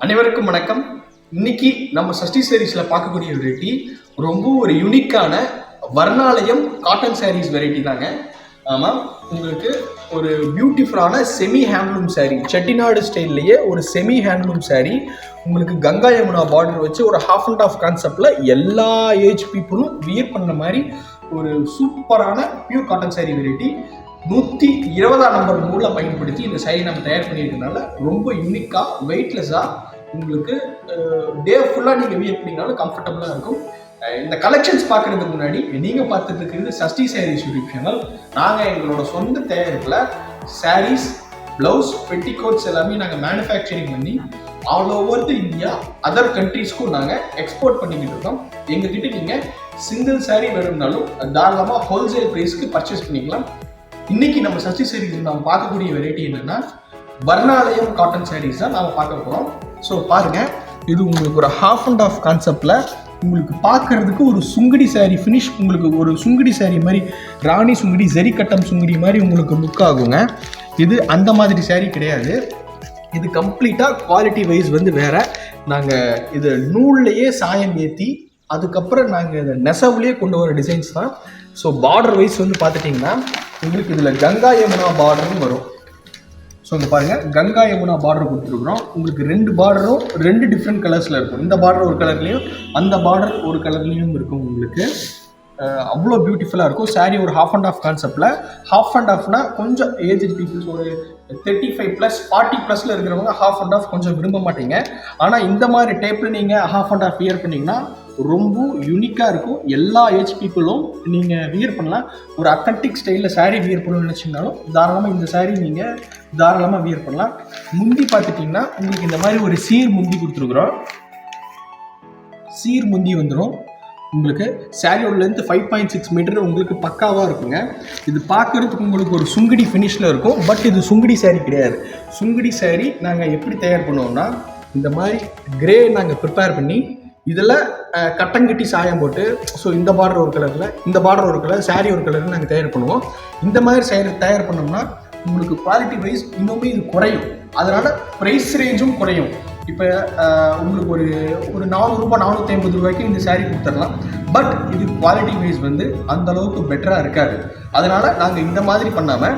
அனைவருக்கும் வணக்கம். இன்னைக்கு நம்ம சஷ்டி சாரீஸ்ல பார்க்கக்கூடிய வெரைட்டி ரொம்ப ஒரு யூனிக்கான வர்ணாலயம் காட்டன் சாரீஸ் வெரைட்டி தாங்க. ஆமா, உங்களுக்கு ஒரு பியூட்டிஃபுல்லான செமி ஹேண்ட்லூம் சாரீ, செட்டிநாடு ஸ்டைல்லையே ஒரு செமி ஹேண்ட்லூம் சாரீ. உங்களுக்கு கங்கா யமுனா பார்டர் வச்சு ஒரு ஹாஃப் அண்ட் ஆஃப் கான்செப்ட்ல எல்லா ஏஜ் பீப்புளும் வியர் பண்ண மாதிரி ஒரு சூப்பரான pure cotton sari variety. 120 number நூலை பயன்படுத்தி இந்த சாரீ நம்ம தயார் பண்ணியிருக்கனால ரொம்ப யூனிக்காக வெயிட்லெஸ்ஸாக உங்களுக்கு டே ஃபுல்லாக நீங்கள் வியர் பண்ணிங்கனாலும் கம்ஃபர்டபுளாக இருக்கும். இந்த கலெக்ஷன்ஸ் பார்க்குறதுக்கு முன்னாடி நீங்கள் பார்த்துட்டு இருக்கிறது சஷ்டி சாரீஸ் யூடியூப் சேனல். நாங்கள் எங்களோட சொந்த தயாரிப்பில் சாரீஸ், ப்ளவுஸ், பெட்டிகோட்ஸ் எல்லாமே நாங்கள் மேனுஃபேக்சரிங் பண்ணி all over the India other கண்ட்ரீஸ்க்கும் நாங்கள் எக்ஸ்போர்ட் பண்ணிக்கிட்டு இருக்கோம். எங்ககிட்ட நீங்கள் சிங்கிள் சாரீ வேணும்னாலும் தாராளமாக ஹோல்சேல் ப்ரைஸ்க்கு பர்ச்சேஸ் பண்ணிக்கலாம். இன்னைக்கு நம்ம சஷ்டி சாரீஸ் நம்ம பார்க்கக்கூடிய வெரைட்டி என்னன்னா வர்ணாலயம் காட்டன் சாரீஸ் தான் நாம பார்க்க போறோம். ஸோ பாருங்க, இது உங்களுக்கு ஒரு ஹாஃப் அண்ட் ஆஃப் கான்செப்ட்ல உங்களுக்கு பார்க்கறதுக்கு ஒரு சுங்குடி சாரீ ஃபினிஷ், உங்களுக்கு ஒரு சுங்குடி சாரீ மாதிரி ராணி சுங்குடி, ஜரி கட்டம் சுங்குடி மாதிரி உங்களுக்கு லுக் ஆகுங்க. இது அந்த மாதிரி சாரீ கிடையாது. இது கம்ப்ளீட்டாக குவாலிட்டி வைஸ் வந்து வேற. நாங்கள் இது நூல்லையே சாயம் ஏற்றி அதுக்கப்புறம் நாங்கள் இதை நெசவுலேயே கொண்டு வர டிசைன்ஸ் தான். ஸோ பார்டர் வைஸ் வந்து பார்த்துட்டிங்கன்னா உங்களுக்கு இதில் கங்கா யமுனா பார்டர்னு வரும். ஸோ இங்கே பாருங்கள், கங்கா யமுனா பார்டர் கொடுத்துருக்குறோம். உங்களுக்கு 2 பார்டரும் 2 டிஃப்ரெண்ட் கலர்ஸில் இருக்கும். இந்த பார்டர் ஒரு கலர்லேயும் அந்த பார்டர் ஒரு கலர்லேயும் இருக்கும். உங்களுக்கு அவ்வளோ பியூட்டிஃபுல்லாக இருக்கும். சாரீ ஒரு ஹாஃப் அண்ட் ஆஃப் கான்செப்டில். ஹாஃப் அண்ட் ஆஃப்னா கொஞ்சம் ஏஜ் பீப்புள்ஸ், ஒரு 35+, 40+ல இருக்கிறவங்க ஹாஃப் அண்ட் ஆஃப் கொஞ்சம் விரும்ப மாட்டீங்க. ஆனால் இந்த மாதிரி டைப்பில் நீங்கள் ஹாஃப் அண்ட் ஆஃப் வியர் பண்ணிங்கன்னா ரொம்ப யூனிக்காக இருக்கும். எல்லா ஏஜ் பீப்புளும் நீங்கள் வியர் பண்ணலாம். ஒரு அத்தன்டிக் ஸ்டைலில் சாரீ வியர் பண்ணணும்னு நினச்சிங்கனாலும் தாராளமாக இந்த சாரீ நீங்கள் தாராளமாக வியர் பண்ணலாம். முந்தி பார்த்துட்டிங்கன்னா உங்களுக்கு இந்த மாதிரி ஒரு சீர் முந்தி கொடுத்துருக்குறோம். சீர் முந்தி வந்துடும். உங்களுக்கு சாரியோட லென்த் 5.6 மீட்டர் உங்களுக்கு பக்காவாக இருக்குங்க. இது பார்க்குறதுக்கு உங்களுக்கு ஒரு சுங்குடி ஃபினிஷில் இருக்கும். பட் இது சுங்குடி சாரீ கிடையாது. சுங்குடி சாரீ நாங்கள் எப்படி தயார் பண்ணுவோம்னா, இந்த மாதிரி கிரே நாங்கள் ப்ரிப்பேர் பண்ணி இதில் கட்டங்கட்டி சாயம் போட்டு, ஸோ இந்த பார்டர் ஒரு கலரில், இந்த பார்டர் ஒரு கலர், சாரீ ஒரு கலரில் நாங்கள் தயார் பண்ணுவோம். இந்த மாதிரி சாரீ தயார் பண்ணோம்னா உங்களுக்கு குவாலிட்டி வைஸ் இன்னுமே இது குறையும். அதனால் ப்ரைஸ் ரேஞ்சும் குறையும். இப்போ உங்களுக்கு ஒரு 400 ரூபாய் 450 ரூபாய்க்கு இந்த சாரீ கொடுத்துடலாம். பட் இது குவாலிட்டி வைஸ் வந்து அந்த அளவுக்கு பெட்டராக இருக்காது. அதனால் நாங்கள் இந்த மாதிரி பண்ணாமல்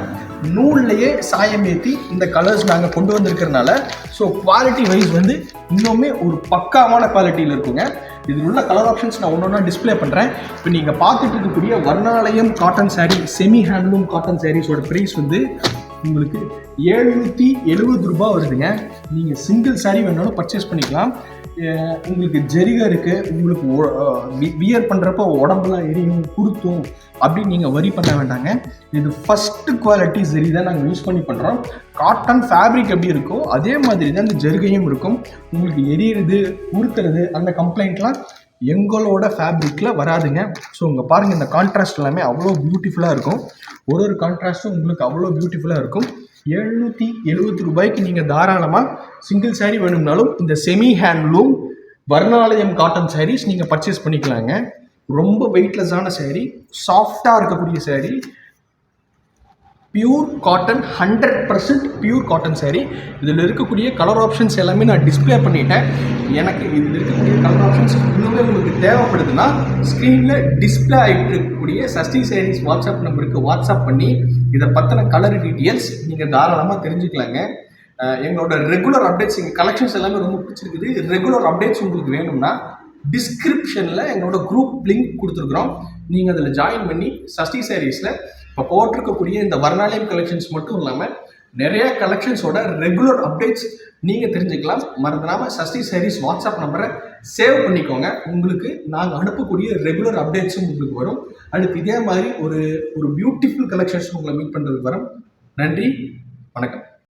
நூல்லையே சாயம் ஏற்றி இந்த கலர்ஸ் நாங்கள் கொண்டு வந்திருக்கிறதுனால ஸோ குவாலிட்டி வைஸ் வந்து இன்னுமே ஒரு பக்காவான குவாலிட்டியில் இருக்குங்க. இதில் உள்ள கலர் ஆப்ஷன்ஸ் நான் ஒன்று டிஸ்பிளே பண்ணுறேன். இப்போ நீங்கள் பார்த்துட்டு இருக்கக்கூடிய Varnalayam cotton sari, semi handloom cotton சாரீஸோட ப்ரைஸ் வந்து உங்களுக்கு 770 ரூபாய் வருதுங்க. நீங்கள் சிங்கிள் சாரீ வேணாலும் பர்ச்சேஸ் பண்ணிக்கலாம். உங்களுக்கு ஜரிகை இருக்குது, உங்களுக்கு வியர் பண்ணுறப்போ உடம்புலாம் எரியும், குருத்தும் அப்படின்னு நீங்கள் வரி பண்ண வேண்டாங்க. இது ஃபஸ்ட்டு குவாலிட்டி ஜரி தான் நாங்கள் யூஸ் பண்ணி பண்ணுறோம். காட்டன் ஃபேப்ரிக் எப்படி இருக்கோ அதே மாதிரி தான் இந்த ஜரிகையும் இருக்கும். உங்களுக்கு எரியுறது, உறுத்துறது அந்த கம்ப்ளைண்ட்லாம் எங்களோட ஃபேப்ரிக்கில் வராதுங்க. ஸோ இங்கே பாருங்கள், இந்த கான்ட்ராஸ்ட் எல்லாமே அவ்வளோ பியூட்டிஃபுல்லாக இருக்கும். ஒரு கான்ட்ராஸ்ட்டும் உங்களுக்கு அவ்வளோ பியூட்டிஃபுல்லாக இருக்கும். 770 ரூபாய்க்கு நீங்கள் தாராளமாக சிங்கிள் சாரீ வேணும்னாலும் இந்த செமி ஹேண்ட்லூம் வர்ணாலயம் காட்டன் சாரீஸ் நீங்கள் பர்ச்சேஸ் பண்ணிக்கலாங்க. ரொம்ப வெயிட்லெஸ்ஸான சாரீ, சாஃப்டாக இருக்கக்கூடிய sari, pure cotton, 100% pure cotton sari. இதில் இருக்கக்கூடிய கலர் ஆப்ஷன்ஸ் எல்லாமே நான் டிஸ்பிளே பண்ணிட்டேன். எனக்கு இதில் இருக்கக்கூடிய கலர் ஆப்ஷன்ஸ் இன்னுமே உங்களுக்கு தேவைப்படுதுன்னா ஸ்க்ரீனில் டிஸ்பிளே ஆகிட்டு இருக்கக்கூடிய சஷ்டி சாரீஸ் வாட்ஸ்அப் நம்பருக்கு வாட்ஸ்அப் பண்ணி இதை பற்றின கலர் டீட்டெயில்ஸ் நீங்கள் தாராளமாக தெரிஞ்சுக்கலாங்க. எங்களோட ரெகுலர் அப்டேட்ஸ், எங்கள் கலெக்ஷன்ஸ் எல்லாமே ரொம்ப பிடிச்சிருக்குது. ரெகுலர் அப்டேட்ஸ் உங்களுக்கு வேணும்னா டிஸ்கிரிப்ஷனில் எங்களோட குரூப் லிங்க் கொடுத்துருக்குறோம். நீங்கள் அதில் ஜாயின் பண்ணி சஷ்டி சாரீஸில் இப்போ போட்டிருக்கக்கூடிய இந்த வர்ணாலயம் கலெக்ஷன்ஸ் மட்டும் இல்லாமல் நிறைய கலெக்ஷன்ஸோட ரெகுலர் அப்டேட்ஸ் நீங்கள் தெரிஞ்சுக்கலாம். மறந்துடாமல் சஷ்டி சாரீஸ் வாட்ஸ்அப் நம்பரை சேவ் பண்ணிக்கோங்க. உங்களுக்கு நாங்கள் அனுப்பக்கூடிய ரெகுலர் அப்டேட்ஸும் உங்களுக்கு வரும். அடுத்து இதே மாதிரி ஒரு பியூட்டிஃபுல் கலெக்ஷன்ஸ் உங்களை மீட் பண்ணுறதுக்கு வரும். நன்றி, வணக்கம்.